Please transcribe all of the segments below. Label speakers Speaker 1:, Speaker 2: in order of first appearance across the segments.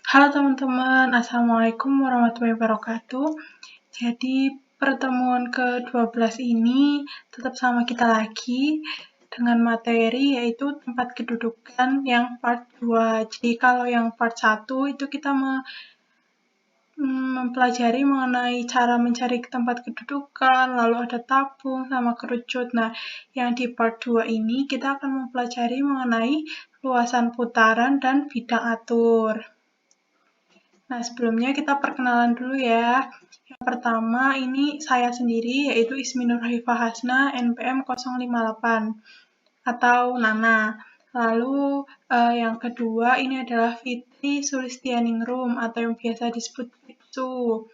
Speaker 1: Halo teman-teman, Assalamualaikum warahmatullahi wabarakatuh. Jadi pertemuan ke-12 ini tetap sama kita lagi dengan materi yaitu tempat kedudukan yang part 2. Jadi kalau yang part 1 itu kita mempelajari mengenai cara mencari tempat kedudukan, lalu ada tabung sama kerucut. Nah, yang di part 2 ini kita akan mempelajari mengenai luasan putaran dan bidang atur. Nah, sebelumnya kita perkenalan dulu ya. Yang pertama ini saya sendiri, yaitu Ismi Nurhaifah Hasna, NPM 058, atau Nana. Lalu yang kedua ini adalah Fitri Sulistianingrum, atau yang biasa disebut Fitsu.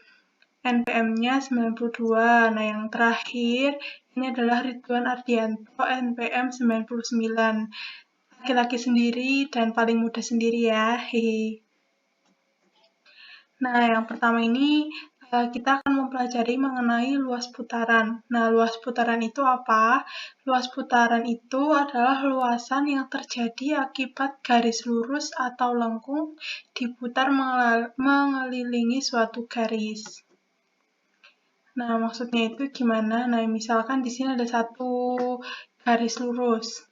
Speaker 1: NPM-nya 92. Nah, yang terakhir ini adalah Ridwan Ardianto, NPM 99. Laki-laki sendiri dan paling muda sendiri ya. Hehe. Nah, yang pertama ini kita akan mempelajari mengenai luas putaran. Nah, luas putaran itu apa? Luas putaran itu adalah luasan yang terjadi akibat garis lurus atau lengkung diputar mengelilingi suatu garis. Nah, maksudnya itu gimana? Nah, misalkan di sini ada satu garis lurus.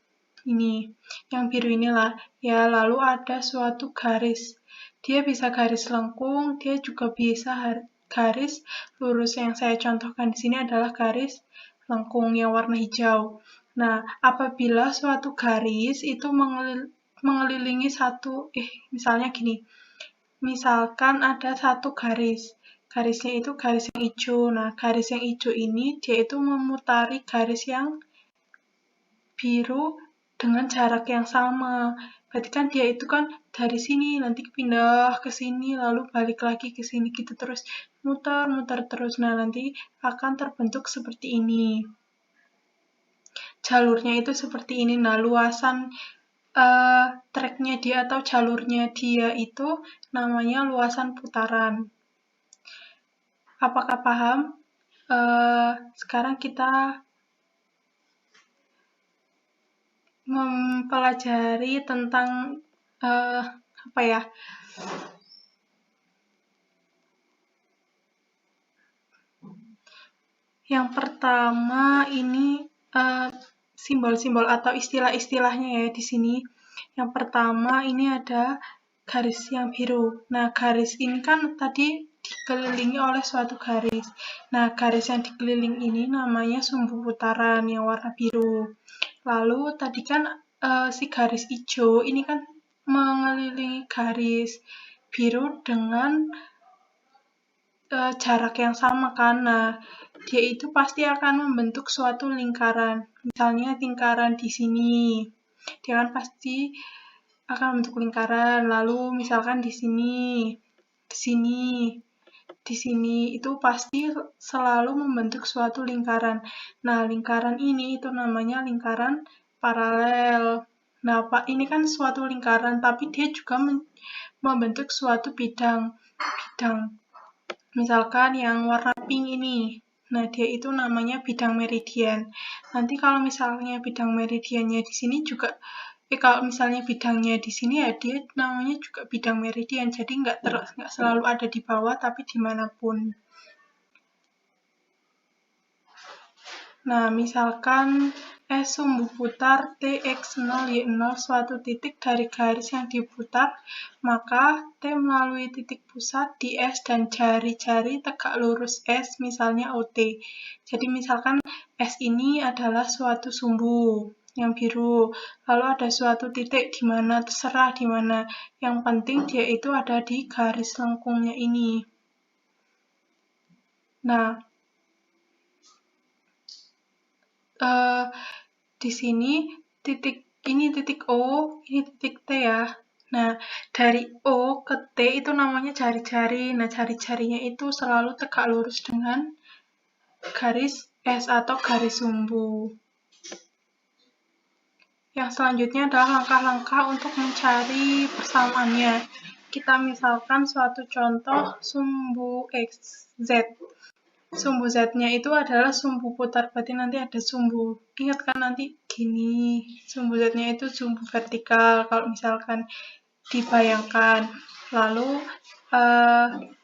Speaker 1: Ini, yang biru inilah. Ya, lalu ada suatu garis. Dia bisa garis lengkung, dia juga bisa garis lurus. Yang saya contohkan di sini adalah garis lengkung yang warna hijau. Nah, apabila suatu garis itu mengelilingi misalnya gini. Misalkan ada satu garis. Garisnya itu garis yang hijau. Nah, garis yang hijau ini dia itu memutari garis yang biru dengan jarak yang sama. Berarti kan dia itu kan dari sini nanti pindah ke sini lalu balik lagi ke sini gitu terus muter-muter terus. Nah, nanti akan terbentuk seperti ini. Jalurnya itu seperti ini. Nah, luasan tracknya dia atau jalurnya dia itu namanya luasan putaran. Apakah paham? Sekarang kita mempelajari tentang Yang pertama ini simbol-simbol atau istilah-istilahnya ya di sini. Yang pertama ini ada garis yang biru. Nah, garis ini kan tadi dikelilingi oleh suatu garis. Nah, garis yang dikelilingi ini namanya sumbu putaran yang warna biru. Lalu tadi kan si garis hijau ini kan mengelilingi garis biru dengan jarak yang sama kan. Nah, dia itu pasti akan membentuk suatu lingkaran. Misalnya lingkaran di sini. Dia kan pasti akan membentuk lingkaran. Lalu misalkan di sini, di sini, di sini itu pasti selalu membentuk suatu lingkaran. Nah, lingkaran ini itu namanya lingkaran paralel. Nah, Pak, ini kan suatu lingkaran, tapi dia juga membentuk suatu bidang. Misalkan yang warna pink ini. Nah, dia itu namanya bidang meridian. Nanti kalau misalnya bidang meridiannya di sini juga kalau misalnya bidangnya di sini ya dia namanya juga bidang meridian. Jadi nggak selalu ada di bawah tapi dimanapun. Nah, misalkan S sumbu putar Tx0Y0 suatu titik dari garis yang diputar, maka T melalui titik pusat di S dan jari-jari tegak lurus S, misalnya OT. Jadi misalkan S ini adalah suatu sumbu yang biru, lalu ada suatu titik di mana, terserah di mana. Yang penting dia itu ada di garis lengkungnya ini. Nah, di sini ini titik O, ini titik T ya. Nah, dari O ke T itu namanya jari-jari. Nah, jari-jarinya itu selalu tegak lurus dengan garis S atau garis sumbu. Yang selanjutnya adalah langkah-langkah untuk mencari persamaannya. Kita misalkan suatu contoh sumbu XZ. Sumbu Z-nya itu adalah sumbu putar, berarti nanti ada sumbu. Ingat kan nanti gini, sumbu Z-nya itu sumbu vertikal, kalau misalkan dibayangkan. Lalu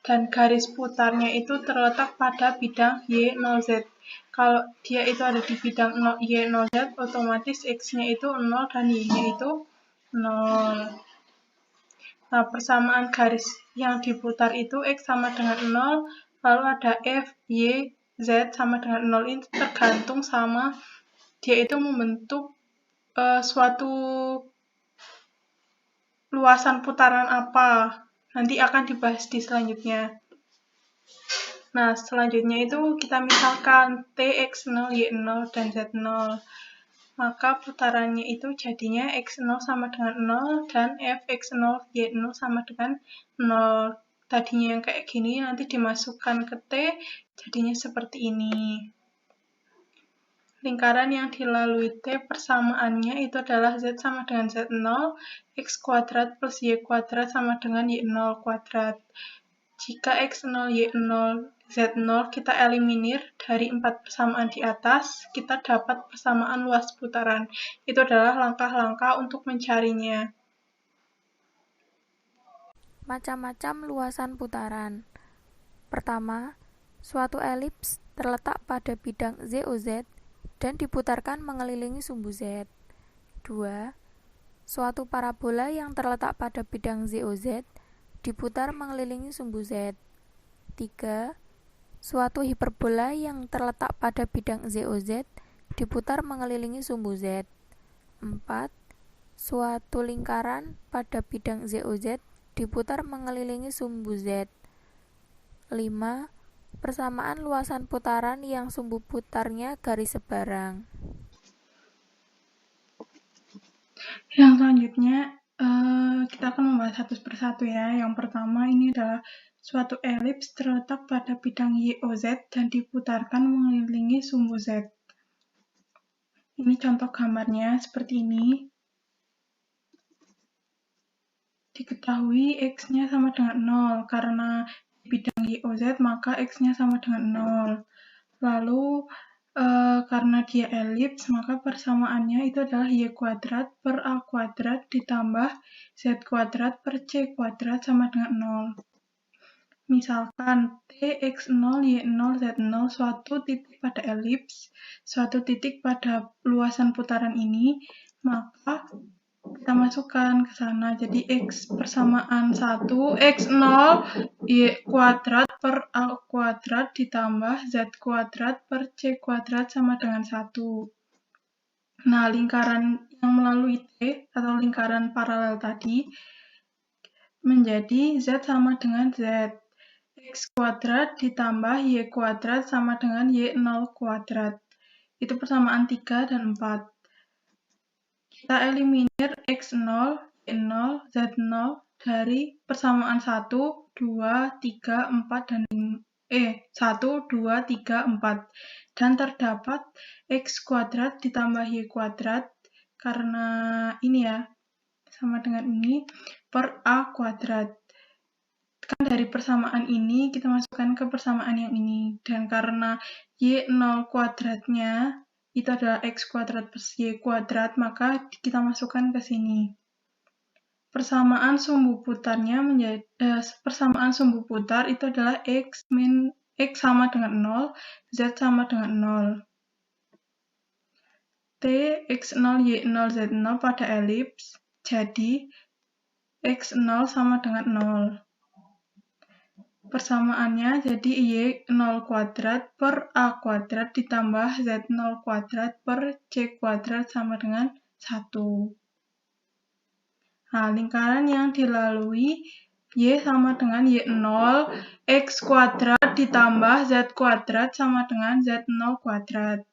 Speaker 1: dan garis putarnya itu terletak pada bidang Y0Z. Kalau dia itu ada di bidang Y0Z, otomatis X-nya itu 0 dan Y-nya itu 0. Nah, persamaan garis yang diputar itu X sama dengan 0, lalu ada F, Y, Z sama dengan 0. Ini tergantung sama dia itu membentuk suatu luasan putaran apa. Nanti akan dibahas di selanjutnya. Nah, selanjutnya itu kita misalkan T, X0, Y0, dan Z0. Maka putarannya itu jadinya X0 sama dengan 0 dan Fx0, Y0 sama dengan 0. Tadinya yang kayak gini, nanti dimasukkan ke T, jadinya seperti ini. Lingkaran yang dilalui T persamaannya itu adalah Z sama dengan Z0, X kuadrat plus Y kuadrat sama dengan Y0 kuadrat. Jika X0, Y0, Z0 kita eliminir dari 4 persamaan di atas, kita dapat persamaan luas putaran. Itu adalah langkah-langkah untuk mencarinya.
Speaker 2: Macam-macam luasan putaran. Pertama, suatu elips terletak pada bidang ZOZ dan diputarkan mengelilingi sumbu Z. 2. Suatu parabola yang terletak pada bidang ZOZ diputar mengelilingi sumbu Z. 3. Suatu hiperbola yang terletak pada bidang ZOZ diputar mengelilingi sumbu Z. 4. Suatu lingkaran pada bidang ZOZ diputar mengelilingi sumbu Z. 5. Persamaan luasan putaran yang sumbu putarnya garis sebarang.
Speaker 1: Yang selanjutnya kita akan membahas satu persatu ya. Yang pertama ini adalah suatu elips terletak pada bidang YOZ dan diputarkan mengelilingi sumbu Z. Ini contoh gambarnya seperti ini. Diketahui X-nya sama dengan 0, karena bidang YOZ maka X-nya sama dengan 0. Lalu karena dia elips, maka persamaannya itu adalah Y kuadrat per A kuadrat ditambah Z kuadrat per C kuadrat sama dengan 0. Misalkan T, X0, Y0, Z0 suatu titik pada elips, suatu titik pada luasan putaran ini, maka kita masukkan ke sana. Jadi X persamaan 1, X0, Y kuadrat per A kuadrat ditambah Z kuadrat per C kuadrat sama dengan 1. Nah, lingkaran yang melalui T atau lingkaran paralel tadi menjadi Z sama dengan Z. X kuadrat ditambah Y kuadrat sama dengan Y0 kuadrat. Itu persamaan 3 dan 4. Kita eliminir X0, Y0, Z0 dari persamaan 1, 2, 3, 4, dan 1, 2, 3, 4. Dan terdapat X kuadrat ditambah Y kuadrat, karena ini ya, sama dengan ini, per A kuadrat. Kan dari persamaan ini kita masukkan ke persamaan yang ini, dan karena Y0 kuadratnya itu adalah X kuadrat plus Y kuadrat, maka kita masukkan ke sini. Persamaan sumbu putarnya menjadi persamaan sumbu putar itu adalah X sama dengan 0, Z sama dengan 0. T, X0, Y0, Z0 pada elips, jadi X0 sama dengan 0. Persamaannya jadi Y0 kuadrat per A kuadrat ditambah Z0 kuadrat per C kuadrat sama dengan 1. Nah, lingkaran yang dilalui Y sama dengan Y0, X kuadrat ditambah Z kuadrat sama dengan Z0 kuadrat.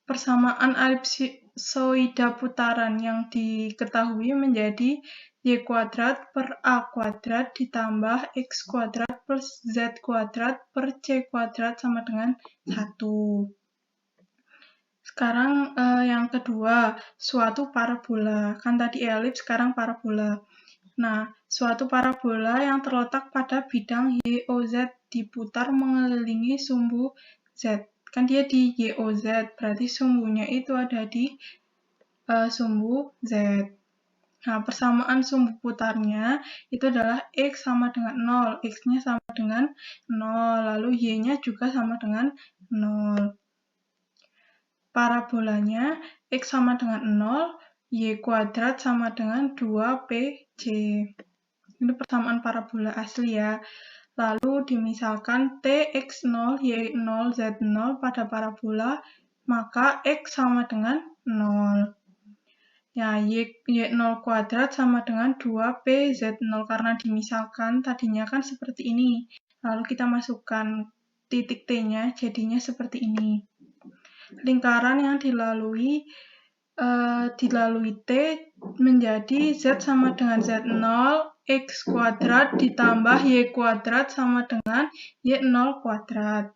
Speaker 1: Persamaan elipsoida putaran yang diketahui menjadi Y kuadrat per A kuadrat ditambah X kuadrat plus Z kuadrat per C kuadrat sama dengan 1. Sekarang yang kedua, suatu parabola. Kan tadi elips, sekarang parabola. Nah, suatu parabola yang terletak pada bidang YOZ diputar mengelilingi sumbu Z. Kan dia di YOZ, berarti sumbunya itu ada di sumbu Z. Nah, persamaan sumbu putarnya itu adalah X sama dengan 0. X-nya sama dengan 0, lalu Y-nya juga sama dengan 0. Parabolanya X sama dengan 0, Y kuadrat sama dengan 2PJ. Ini persamaan parabola asli ya. Lalu dimisalkan T, X0, Y0, Z0 pada parabola, maka X sama dengan 0. Ya, Y0 kuadrat sama dengan 2PZ0 karena dimisalkan tadinya kan seperti ini. Lalu kita masukkan titik T-nya, jadinya seperti ini. Lingkaran yang dilalui T menjadi Z sama dengan Z0, X kuadrat ditambah Y kuadrat sama dengan Y0 kuadrat.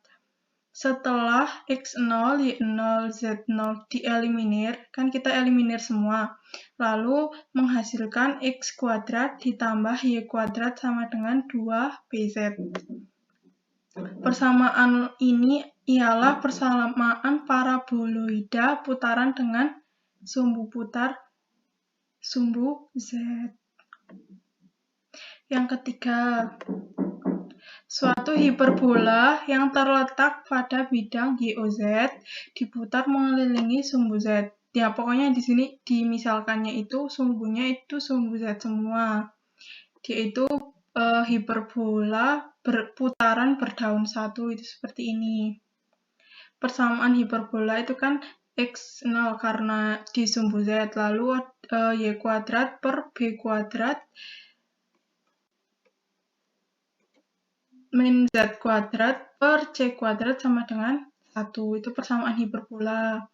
Speaker 1: Setelah X0, Y0, Z0 dieliminir, kan kita eliminir semua. Lalu menghasilkan X kuadrat ditambah Y kuadrat sama dengan 2PZ. Persamaan ini ialah persamaan paraboloida putaran dengan sumbu putar sumbu Z. Yang ketiga, suatu hiperbola yang terletak pada bidang GOZ diputar mengelilingi sumbu Z. Ya, pokoknya di sini dimisalkannya itu sumbunya itu sumbu Z semua. Dia itu hiperbola berputaran berdaun satu, itu seperti ini. Persamaan hiperbola itu kan X0 karena di sumbu Z, lalu Y kuadrat per B kuadrat min Z kuadrat per C kuadrat sama dengan 1. Itu persamaan hiperbola.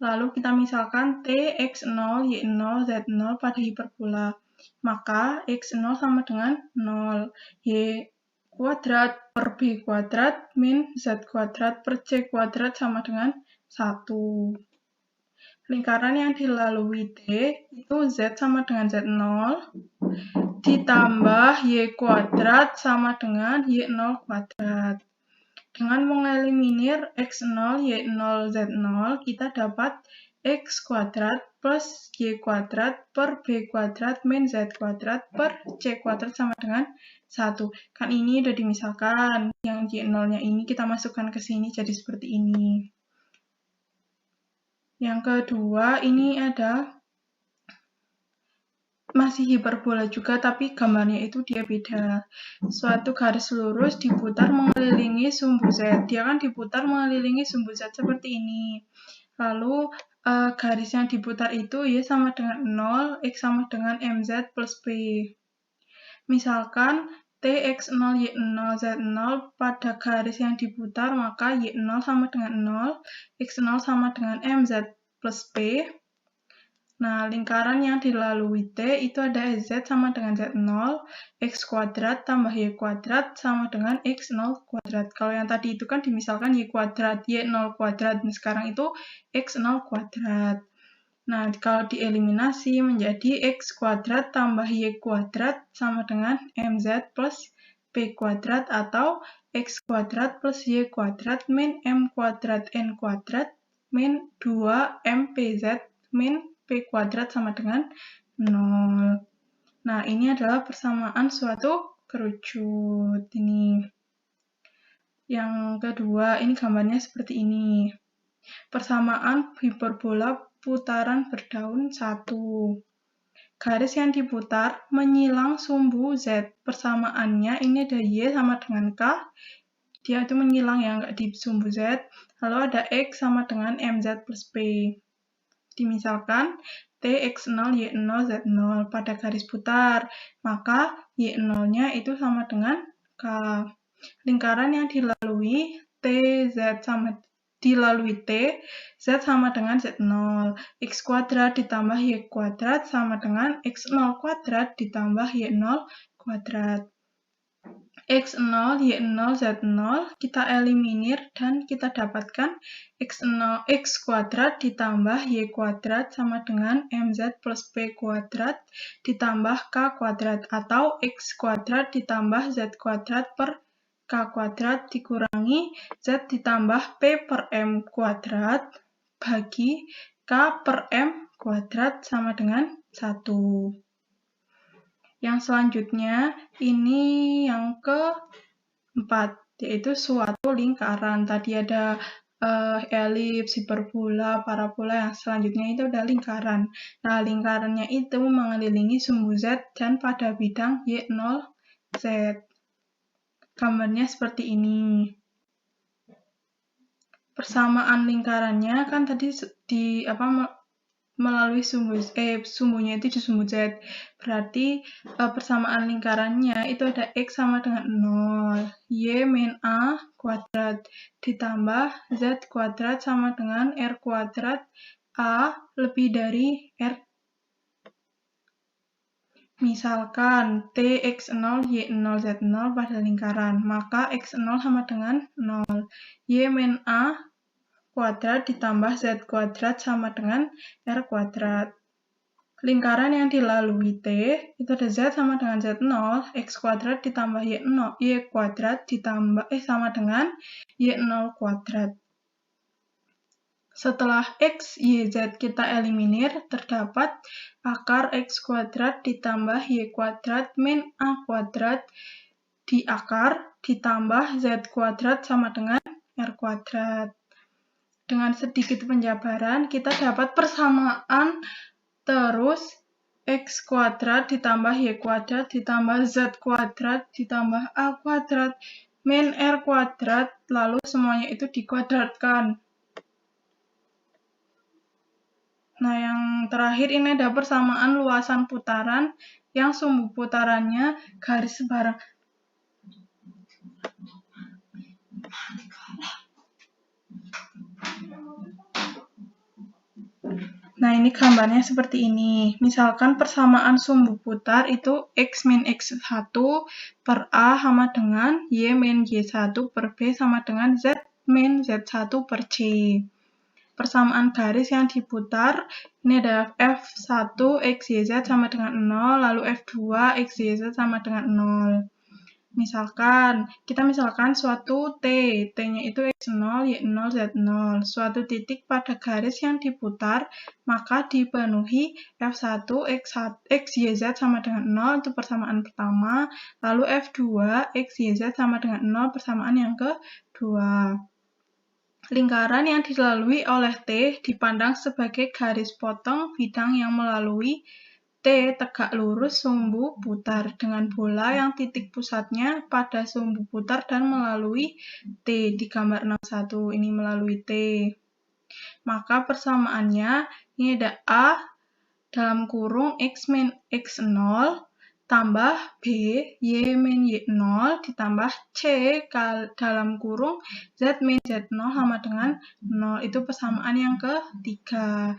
Speaker 1: Lalu kita misalkan T, X0, Y0, Z0 pada hiperbola. Maka X0 sama dengan 0. Y kuadrat per B kuadrat min Z kuadrat per C kuadrat sama dengan 1. Lingkaran yang dilalui T itu Z sama dengan Z0 ditambah Y kuadrat sama dengan Y0 kuadrat. Dengan mengeliminir X0, Y0, Z0, kita dapat X kuadrat plus Y kuadrat per B kuadrat min Z kuadrat per C kuadrat sama dengan 1. Kan ini udah dimisalkan, yang Y0-nya ini kita masukkan ke sini jadi seperti ini. Yang kedua, ini ada masih hiperbola juga, tapi gambarnya itu dia beda. Suatu garis lurus diputar mengelilingi sumbu Z. Dia kan diputar mengelilingi sumbu Z seperti ini. Lalu garis yang diputar itu Y sama dengan 0, X sama dengan MZ plus P. Misalkan T, X0, Y0, Z0 pada garis yang diputar, maka Y0 sama dengan 0, X0 sama dengan MZ plus P. Nah, lingkaran yang dilalui T itu ada Z sama dengan Z0, X kuadrat tambah Y kuadrat sama dengan X0 kuadrat. Kalau yang tadi itu kan dimisalkan Y kuadrat, Y0 kuadrat. Nah, sekarang itu X0 kuadrat. Nah, kalau dieliminasi menjadi X kuadrat tambah Y kuadrat sama dengan MZ plus P kuadrat atau X kuadrat plus Y kuadrat min M kuadrat N kuadrat min 2MPZ min P kuadrat sama dengan 0. Nah, ini adalah persamaan suatu kerucut. Ini. Yang kedua, ini gambarnya seperti ini. Persamaan hiperbola putaran berdaun 1. Garis yang diputar menyilang sumbu Z. Persamaannya ini ada Y sama dengan K. Dia itu menyilang ya, nggak di sumbu Z. Lalu ada X sama dengan MZ plus P. Dimisalkan T, X0, Y0, Z0 pada garis putar, maka Y0-nya itu sama dengan K. Lingkaran yang dilalui Z sama dengan Z0. X kuadrat ditambah Y kuadrat sama dengan X0 kuadrat ditambah Y0 kuadrat. X0, Y0, Z0 kita eliminir dan kita dapatkan X kuadrat ditambah Y kuadrat sama dengan MZ plus P kuadrat ditambah K kuadrat atau X kuadrat ditambah Z kuadrat per K kuadrat dikurangi Z ditambah P per M kuadrat bagi K per M kuadrat sama dengan 1. Yang selanjutnya, ini yang keempat, yaitu suatu lingkaran. Tadi ada elips, hiperbola, parabola, yang selanjutnya itu ada lingkaran. Nah, lingkarannya itu mengelilingi sumbu Z dan pada bidang Y0, Z. Gambarnya seperti ini. Persamaan lingkarannya kan tadi melalui sumbunya itu di sumbu Z. Berarti persamaan lingkarannya itu ada X sama dengan 0, Y min A kuadrat ditambah Z kuadrat sama dengan R kuadrat A lebih dari R. Misalkan T X0, Y0, Z0 pada lingkaran, maka X0 sama dengan 0. Y min A kuadrat ditambah Z kuadrat sama dengan R kuadrat. Lingkaran yang dilalui T itu ada Z sama dengan Z0, X kuadrat ditambah Y0, Y kuadrat ditambah sama dengan Y0 kuadrat. Setelah X, Y, Z kita eliminir, terdapat akar X kuadrat ditambah Y kuadrat min A kuadrat di akar ditambah Z kuadrat sama dengan R kuadrat. Dengan sedikit penjabaran, kita dapat persamaan terus X kuadrat ditambah Y kuadrat ditambah Z kuadrat ditambah A kuadrat min R kuadrat, lalu semuanya itu dikuadratkan. Nah, yang terakhir ini ada persamaan luasan putaran yang sumbu putarannya garis sebarang. Nah, ini gambarnya seperti ini. Misalkan persamaan sumbu putar itu X min X1 per A sama dengan Y min Y1 per B sama dengan Z min Z1 per C. Persamaan garis yang diputar, ini ada F1 XYZ sama dengan 0, lalu F2 XYZ sama dengan 0. Kita misalkan suatu T, T-nya itu X0, Y0, Z0, suatu titik pada garis yang diputar, maka dipenuhi F1 XYZ sama dengan 0, itu persamaan pertama, lalu F2 XYZ sama dengan 0, persamaan yang kedua. Lingkaran yang dilalui oleh T dipandang sebagai garis potong bidang yang melalui T tegak lurus sumbu putar dengan bola yang titik pusatnya pada sumbu putar dan melalui T di gambar 61, ini melalui T. Maka persamaannya ini ada A dalam kurung X min X0 tambah B Y min Y0 ditambah C dalam kurung Z min Z0 sama dengan 0. Itu persamaan yang ketiga.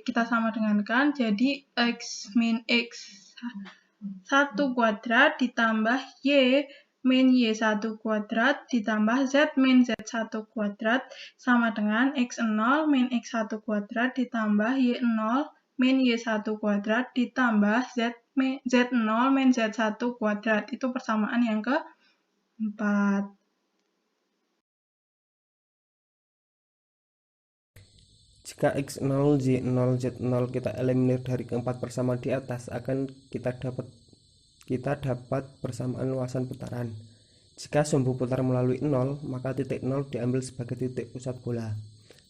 Speaker 1: Kita sama dengankan, jadi X min X1 kuadrat ditambah Y min Y1 kuadrat ditambah Z min Z1 kuadrat sama dengan X0 min X1 kuadrat ditambah Y0 min Y1 kuadrat ditambah Z0 min Z1 kuadrat. Itu persamaan yang keempat.
Speaker 3: Jika X0, Y0, Z0 kita eliminir dari keempat persamaan di atas, akan kita dapat persamaan luasan putaran. Jika sumbu putar melalui 0, maka titik 0 diambil sebagai titik pusat bola.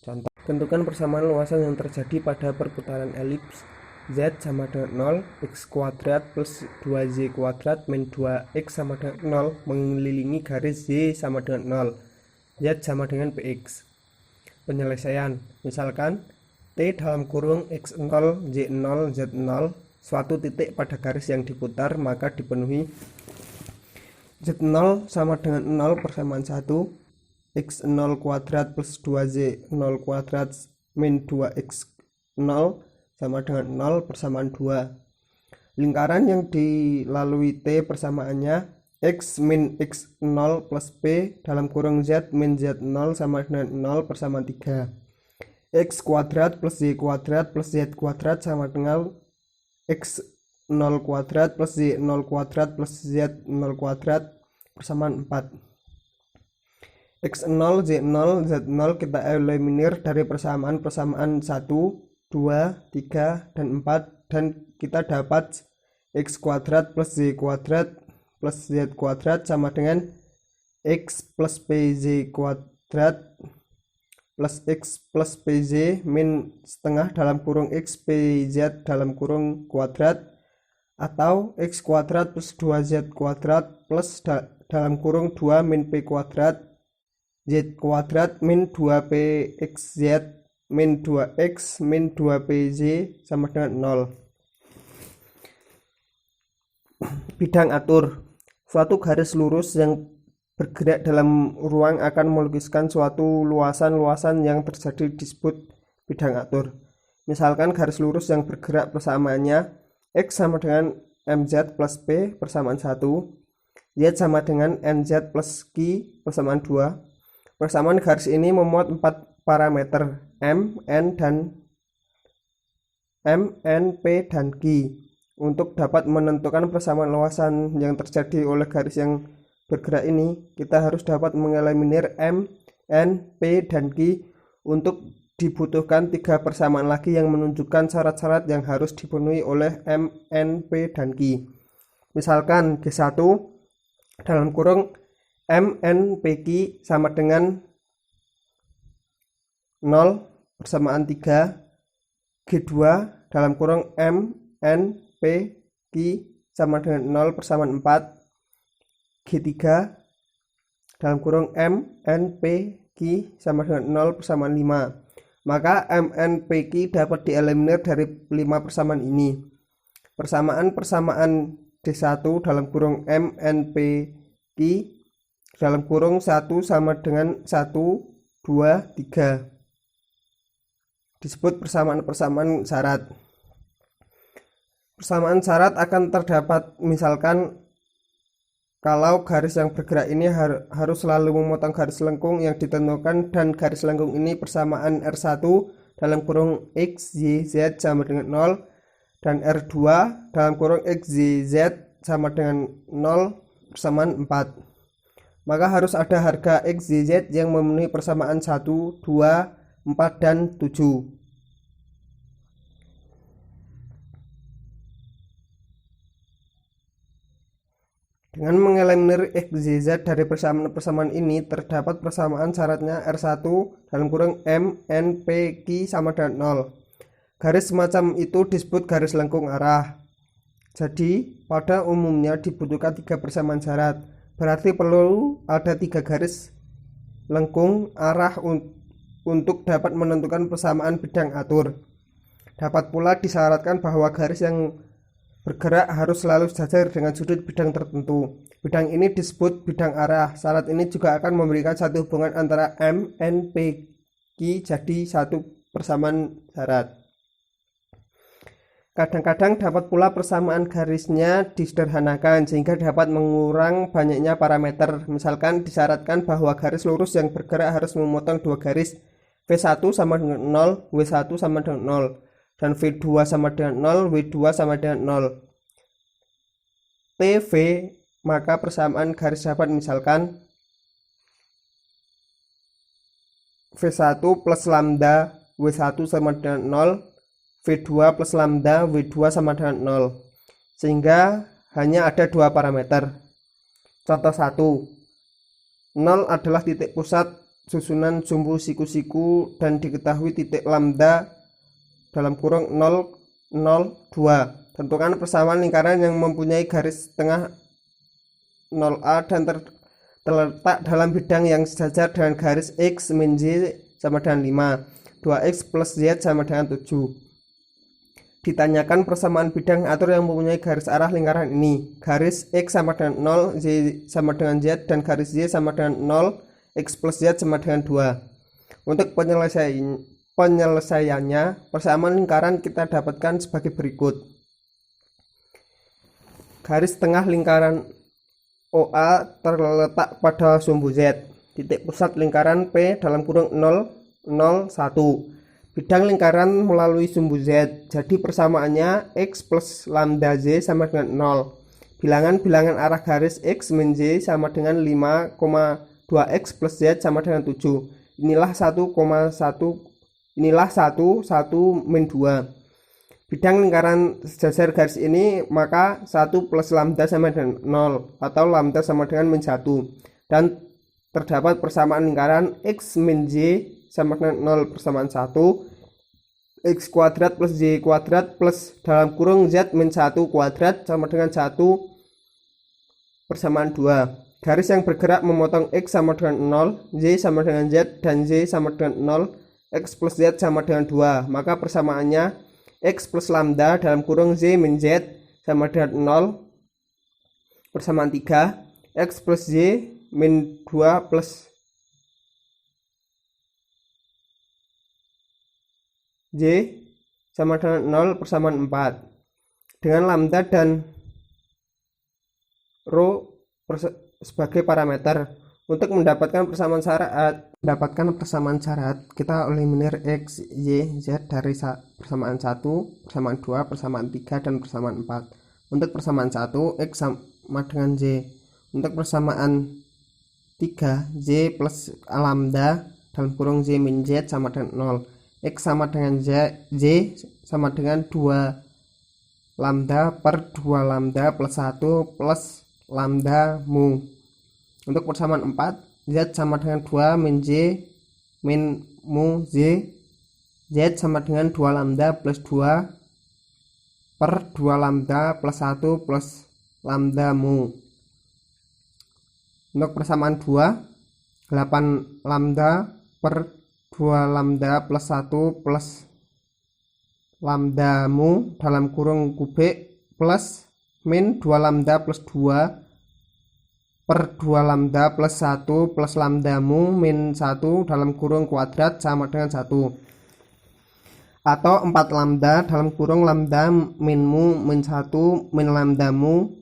Speaker 3: Contoh, tentukan persamaan luasan yang terjadi pada perputaran elips Z sama dengan 0, X kuadrat plus 2Z kuadrat min 2X sama dengan 0 mengelilingi garis Y sama dengan 0, Z sama dengan Px. Penyelesaian, misalkan T dalam kurung X0, Y0, Z0 suatu titik pada garis yang diputar, maka dipenuhi Z0 sama dengan 0 persamaan 1, X0 kuadrat plus 2Z0 kuadrat min 2X0 sama dengan 0 persamaan 2. Lingkaran yang dilalui T persamaannya X min X0 plus P dalam kurung Z min Z0 sama dengan 0 persamaan 3. X kuadrat plus Y kuadrat plus Z kuadrat sama dengan X0 kuadrat plus Y0 kuadrat plus Z0 kuadrat persamaan 4. X0, Y0, Z0 kita eliminir dari persamaan 1, 2, 3, dan 4, dan kita dapat x kuadrat plus y kuadrat plus z kuadrat sama dengan x plus pz kuadrat plus x plus pz min setengah dalam kurung x pz dalam kurung kuadrat, atau x kuadrat plus 2z kuadrat plus dalam kurung 2 min p kuadrat z kuadrat min 2pxz min 2x min 2pz sama dengan 0. Bidang atur. Suatu garis lurus yang bergerak dalam ruang akan melukiskan suatu luasan-luasan yang terjadi disebut bidang atur. Misalkan garis lurus yang bergerak persamaannya x sama dengan mz plus p persamaan 1, z sama dengan nz plus q persamaan 2. Persamaan garis ini memuat 4 parameter m, n, p, dan q. Untuk dapat menentukan persamaan luasan yang terjadi oleh garis yang bergerak ini, kita harus dapat mengeliminir m, n, p, dan q. Untuk dibutuhkan 3 persamaan lagi yang menunjukkan syarat-syarat yang harus dipenuhi oleh m, n, p, dan q. Misalkan G1 dalam kurung m, n, p, q sama dengan 0 persamaan 3, G2 dalam kurung m, n, p, q sama dengan 0 persamaan 4, G3 dalam kurung m, n, p, q sama dengan 0 persamaan 5. Maka m, n, p, q dapat dieliminir dari 5 persamaan ini. Persamaan D1 dalam kurung m, n, p, q dalam kurung 1 sama dengan 1, 2, 3 disebut persamaan-persamaan syarat. Persamaan syarat akan terdapat misalkan kalau garis yang bergerak ini harus selalu memotong garis lengkung yang ditentukan, dan garis lengkung ini persamaan R1 dalam kurung x, y, z sama dengan 0, dan R2 dalam kurung x, y, z sama dengan 0 persamaan 4. Maka harus ada harga x, y, z yang memenuhi persamaan 1, 2, 4, dan 7. Dengan mengeliminir x, y, z dari persamaan-persamaan ini, terdapat persamaan syaratnya R1 dalam kurung m, n, p, q sama dengan 0. Garis semacam itu disebut garis lengkung arah. Jadi, pada umumnya dibutuhkan 3 persamaan syarat. Berarti perlu ada 3 garis lengkung arah untuk dapat menentukan persamaan bidang atur. Dapat pula disyaratkan bahwa garis yang bergerak harus selalu sejajar dengan sudut bidang tertentu. Bidang ini disebut bidang arah. Syarat ini juga akan memberikan satu hubungan antara m, n, p, q jadi satu persamaan syarat. Kadang-kadang dapat pula persamaan garisnya disederhanakan sehingga dapat mengurang banyaknya parameter. Misalkan disyaratkan bahwa garis lurus yang bergerak harus memotong 2 garis, V1 sama dengan 0, W1 sama dengan 0, dan V2 sama dengan 0, W2 sama dengan 0. TV, maka persamaan garis dapat misalkan V1 plus lambda W1 sama dengan 0, V2 plus lambda W2 sama dengan 0, sehingga hanya ada 2 parameter. Contoh 1, 0 adalah titik pusat susunan sumbu siku-siku dan diketahui titik lambda dalam kurung 0, 0, 2. Tentukan persamaan lingkaran yang mempunyai garis tengah 0A dan terletak dalam bidang yang sejajar dengan garis x min y sama dengan 5, 2x plus z sama dengan 7. Ditanyakan persamaan bidang atur yang mempunyai garis arah lingkaran ini. Garis x sama dengan 0, y sama dengan z, dan garis y sama dengan 0, x plus z sama dengan 2. Untuk penyelesaiannya, persamaan lingkaran kita dapatkan sebagai berikut. Garis tengah lingkaran OA terletak pada sumbu Z. Titik pusat lingkaran P dalam kurung 0, 0, 1. Bidang lingkaran melalui sumbu Z. Jadi persamaannya x plus lambda z sama dengan 0. Bilangan-bilangan arah garis x min z sama dengan 5,2x plus z sama dengan 7. Inilah 1,1 Inilah 1, 1, min 2. Bidang lingkaran sejajar garis ini maka 1 plus lambda sama dengan 0 atau lambda sama dengan min 1. Dan terdapat persamaan lingkaran x min y sama dengan 0 persamaan 1, x kuadrat plus y kuadrat plus dalam kurung z min 1 kuadrat sama dengan 1 persamaan 2. Garis yang bergerak memotong x sama dengan 0, y sama dengan z, dan y sama dengan 0, x plus z sama dengan 2. Maka persamaannya x plus lambda dalam kurung y min z sama dengan 0 persamaan 3, x plus y min 2 plus y sama dengan 0 persamaan 4. Dengan lambda dan rho sebagai parameter. Untuk mendapatkan persamaan syarat, kita eliminir x, y, z dari persamaan 1, persamaan 2, persamaan 3, dan persamaan 4. Untuk persamaan 1, x sama dengan y. Untuk persamaan 3, y plus lambda dalam kurung y min z sama dengan 0. X sama dengan y sama dengan 2 lambda per 2 lambda plus 1 plus lambda mu. Untuk persamaan 4, z sama dengan 2 min y min mu z. Z sama dengan 2 lambda plus 2 per 2 lambda plus 1 plus lambda mu. Untuk persamaan 2, 8 lambda per 2 lambda plus 1 plus lambda mu dalam kurung kubik plus min 2 lambda plus 2 per 2 lambda plus 1 plus lambda mu min 1 dalam kurung kuadrat sama dengan 1. Atau 4 lambda dalam kurung lambda min mu min 1 min lambda mu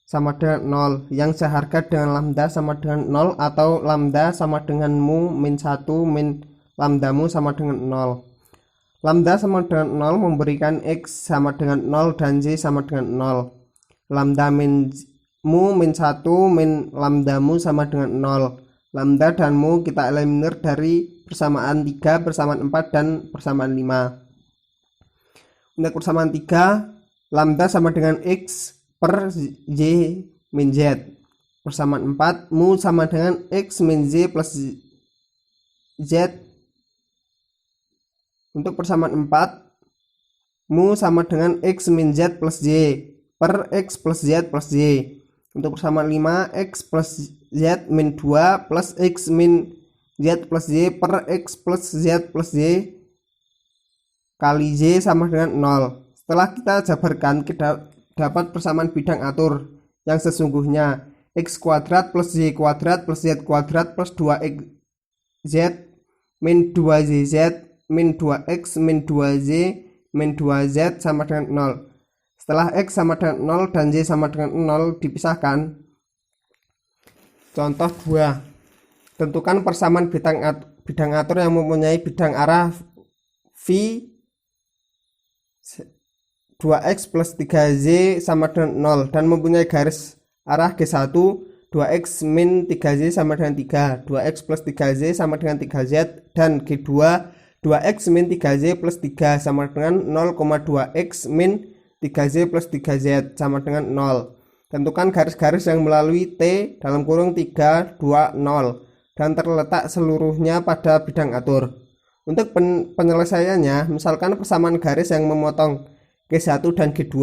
Speaker 3: sama dengan 0, yang seharga dengan lambda sama dengan 0 atau lambda sama dengan mu min 1 min lambda mu sama dengan 0. Lambda sama dengan 0 memberikan x sama dengan 0 dan y sama dengan 0. Lambda min mu min 1 min lambda mu sama dengan 0. Lambda dan mu kita eliminir dari persamaan 3, persamaan 4, dan persamaan 5. Untuk persamaan 3, lambda sama dengan x per y min z. Persamaan 4, mu sama dengan x min y plus z. Untuk persamaan 4, mu sama dengan x min z plus y per x plus z plus y. Untuk persamaan 5, x plus z min 2 plus x min z plus y per x plus z plus y kali y sama dengan 0. Setelah kita jabarkan, kita dapat persamaan bidang atur yang sesungguhnya x kuadrat plus y kuadrat plus z kuadrat plus 2x z min 2yz min 2x min 2y min 2z sama dengan 0. Setelah x sama dengan 0 dan y sama dengan 0 dipisahkan. Contoh 2. Tentukan persamaan bidang atur yang mempunyai bidang arah v 2x plus 3y sama dengan 0 dan mempunyai garis arah G1 2x min 3y sama dengan 3, 2x plus 3y sama dengan 3z, dan G2 2x min 3y plus 3 sama dengan 0,2x min 3z plus 3z sama dengan 0. Tentukan garis-garis yang melalui T dalam kurung 3, 2, 0 dan terletak seluruhnya pada bidang atur. Untuk penyelesaiannya, misalkan persamaan garis yang memotong G1 dan G2.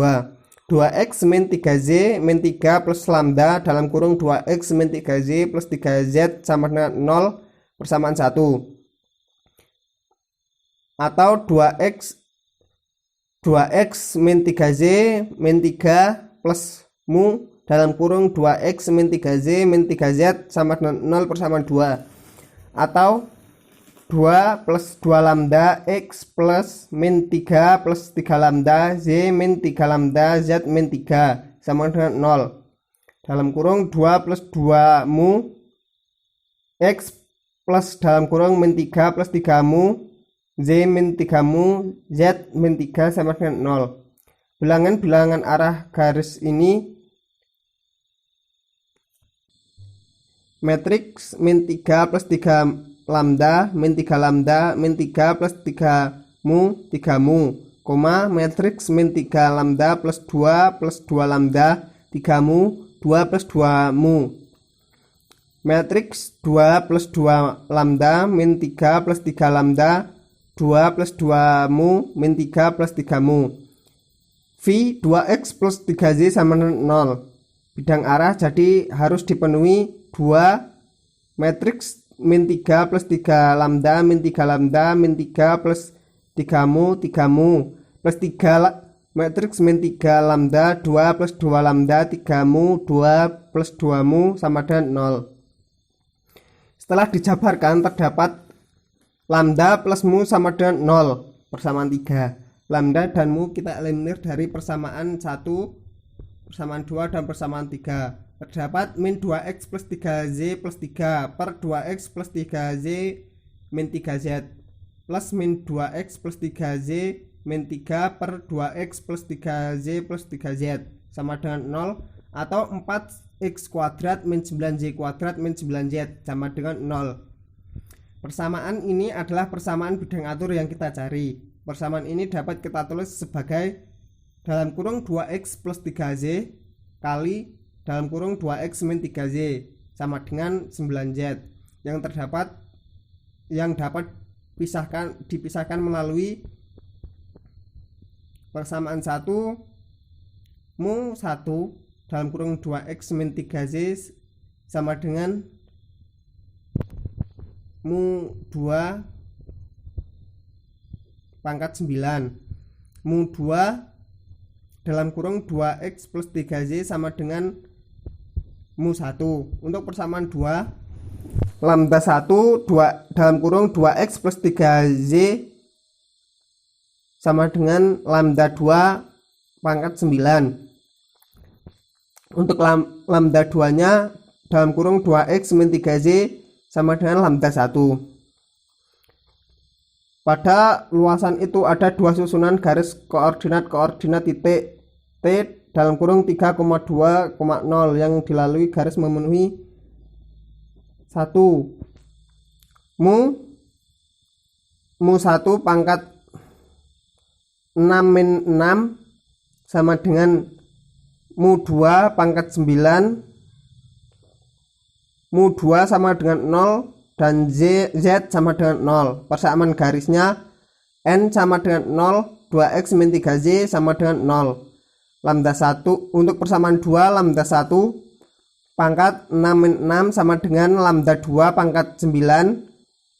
Speaker 3: 2x min 3z min 3 plus lambda dalam kurung 2x min 3z plus 3z sama dengan 0 persamaan 1. Atau 2x min 3z min 3 plus mu dalam kurung 2x min 3z min 3z sama dengan 0 persamaan 2. Atau 2 plus 2 lambda x plus min 3 plus 3 lambda z min 3 lambda z min 3 sama dengan 0. Dalam kurung 2 plus 2 mu x plus dalam kurung min 3 plus 3 mu z min 3 mu z min 3 sama dengan 0. Bilangan-bilangan arah garis ini matriks min 3 plus 3 lambda min 3 lambda min 3 plus 3 mu, koma matriks min 3 lambda plus 2 lambda 3 mu, 2 plus 2 mu. Matriks 2 plus 2 lambda min 3 plus 3 lambda 2 plus 2 mu min 3 plus 3 mu. V 2x plus 3z sama 0. Bidang arah jadi harus dipenuhi 2 matriks min 3 plus 3 lambda min 3 lambda min 3 plus 3 mu plus 3 matriks min 3 lambda 2 plus 2 lambda 3 mu 2 plus 2 mu sama dengan 0. Setelah dijabarkan terdapat lambda plus mu sama dengan 0 persamaan 3. Lambda dan mu kita eliminir dari persamaan 1, persamaan 2 dan persamaan 3. Terdapat min 2x plus 3z plus 3 per 2x plus 3z min 3z plus min 2x plus 3z min 3 per 2x plus 3z plus 3z sama dengan 0 atau 4x kuadrat min 9z kuadrat min 9z sama dengan 0. Persamaan ini adalah persamaan bidang atur yang kita cari. Persamaan ini dapat kita tulis sebagai dalam kurung 2x plus 3z kali dalam kurung 2x min 3z sama dengan 9z yang dapat dipisahkan melalui persamaan 1 mu 1 dalam kurung 2x min 3z sama dengan mu 2 pangkat 9 mu 2 dalam kurung 2x plus 3z sama dengan mu 1. Untuk persamaan 2 lambda 1 dalam kurung 2x plus 3z sama dengan lambda 2 pangkat 9. Untuk lambda 2 nya dalam kurung 2x min 3z sama dengan lambda 1. Pada luasan itu ada dua susunan garis koordinat titik T dalam kurung 3,2,0 yang dilalui garis memenuhi 1 mu 1 pangkat 6 min 6 sama dengan mu 2 pangkat 9 mu 2 sama dengan 0 dan z sama dengan 0. Persamaan garisnya n sama dengan 0, 2x min 3z sama dengan 0. Lambda 1 untuk persamaan 2 lambda 1 pangkat 6 min 6 sama dengan lambda 2 pangkat 9.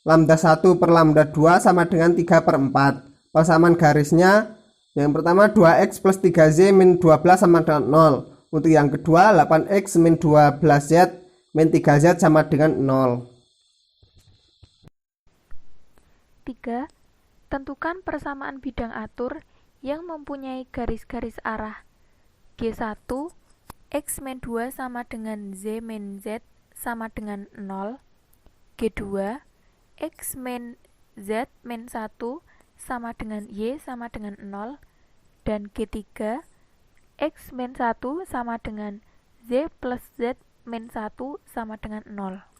Speaker 3: Lambda 1 per lambda 2 sama dengan 3 per 4. Persamaan garisnya yang pertama 2x plus 3z min 12 sama dengan 0. Untuk yang kedua 8x min 12z min 3z sama dengan 0.
Speaker 2: 3. Tentukan persamaan bidang atur yang mempunyai garis-garis arah G1 x min 2 sama dengan z min z sama dengan 0, G2 x min z min 1 sama dengan y sama dengan 0, dan G3 x min 1 sama dengan z plus z min 1 sama dengan 0.